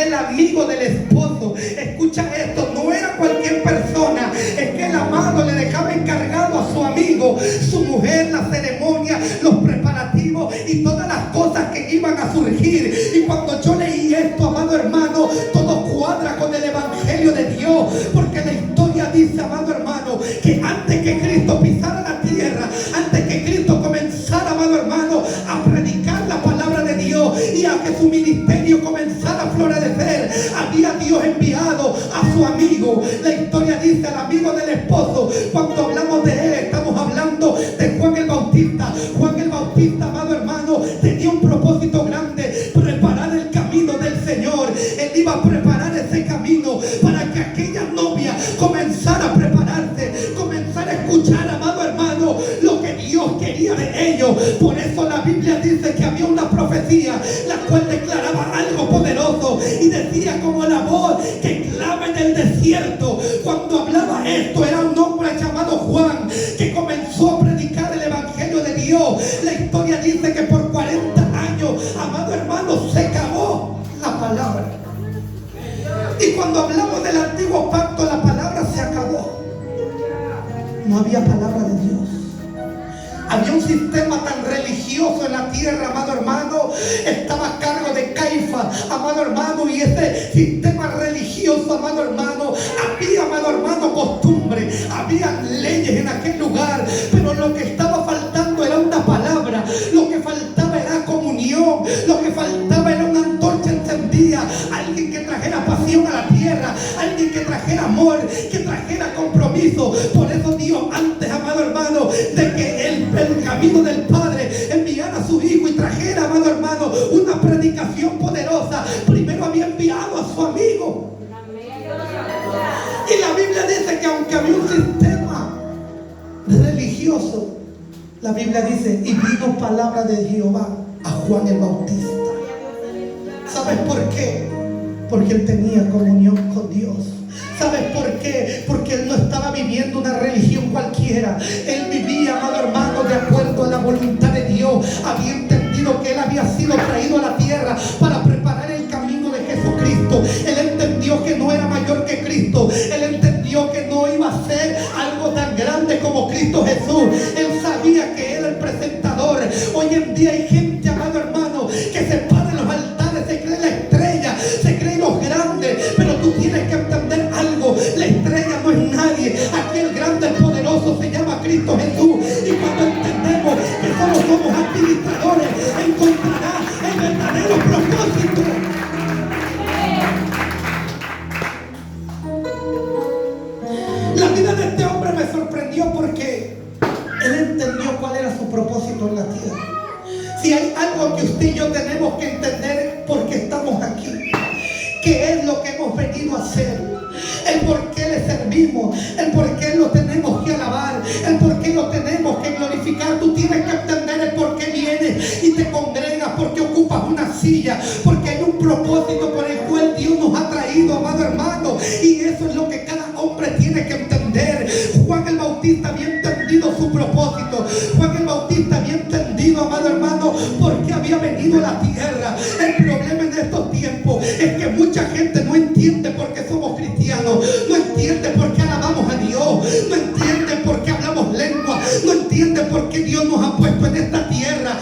el amigo del esposo. Escucha esto, no era cualquier persona. Es que el amado le dejaba encargado a su amigo, su mujer, la ceremonia, los preparativos y todas las cosas que iban a surgir. Y cuando yo leí esto, amado hermano, todo cuadra con el evangelio de Dios, porque la historia dice, amado hermano, que antes que Cristo pisara la tierra, antes que Cristo comenzara, amado hermano, a predicar la palabra de Dios y a que su ministerio comenzara a florecer, había Dios enviado a su amigo. La historia dice al amigo del esposo. Cuando hablamos de él, estamos hablando de Juan el Bautista. Juan el Bautista, amado hermano, tenía un propósito grande: preparar el camino del Señor. Él iba a preparar ese camino para que aquella novia comenzara a prepararse, comenzara a escuchar, amado hermano, lo que Dios quería de ellos. Por eso la Biblia dice que había una profecía la cual declaraba algo poderoso y decía como la voz que clama en el desierto. Cuando hablaba esto, era un hombre llamado Juan que comenzó a predicar el evangelio de Dios. La historia dice que por 40 años, amado hermano, se acabó la palabra. Y cuando hablamos del antiguo pacto, la palabra se acabó. No había palabra de Dios. Había un sistema tan religioso en la tierra, amado hermano. Estaba a cargo de Caifás, amado hermano. Y ese sistema religioso, amado hermano, había, amado hermano, costumbre, había leyes en aquel lugar. Pero lo que estaba faltando era una palabra. Lo que faltaba era comunión. Lo que faltaba era una antorcha encendida. Alguien que trajera pasión a la tierra. Alguien que trajera amor, que trajera compromiso. Por eso Dios, antes, amado hermano, de que el camino del Padre enviara a su Hijo y trajera, amado hermano, una predicación poderosa, primero había enviado a su amigo. Y la Biblia dice que aunque había un sistema religioso, la Biblia dice, y vino palabra de Jehová a Juan el Bautista. ¿Sabes por qué? Porque él tenía comunión con Dios. ¿Sabes por qué? Porque él no estaba viviendo una religión cualquiera. Él vivía, amado hermano, de acuerdo a la voluntad de Dios. Había entendido que él había sido traído a la tierra para preparar el camino de Jesucristo. Él entendió que no era mayor que Cristo. Él entendió que no iba a ser algo tan grande como Cristo Jesús. Él sabía que era el presentador. Hoy en día hay gente, amado hermano, que se para en los altares, se cree la estrella, se cree los grandes. Pero tú tienes que entender algo: la estrella no es nadie. Aquí el grande, el poderoso se llama Cristo Jesús. Y cuando entendemos que solo somos administradores, encontrarás el verdadero propósito. La vida de este hombre me sorprendió porque él entendió cuál era su propósito en la tierra. Si hay algo que usted y yo tenemos que entender, porque estamos aquí, qué es lo que hemos venido a hacer, el por qué le servimos, el por qué lo tenemos que alabar, el por qué lo tenemos que glorificar. Tú tienes que entender el por qué vienes y te congregas, porque ocupas una silla, porque hay un propósito por el cual Dios nos ha traído, amado hermano. Y eso es lo que cada hombre tiene que entender. Juan el Bautista había entendido su propósito. Juan el Bautista había entendido, amado hermano, por qué había venido a la tierra. El problema en estos tiempos es que mucha gente no entiende por qué somos cristianos, no entiende por qué alabamos a Dios, no entiende por qué hablamos lengua, no entiende por qué Dios nos ha puesto en esta tierra.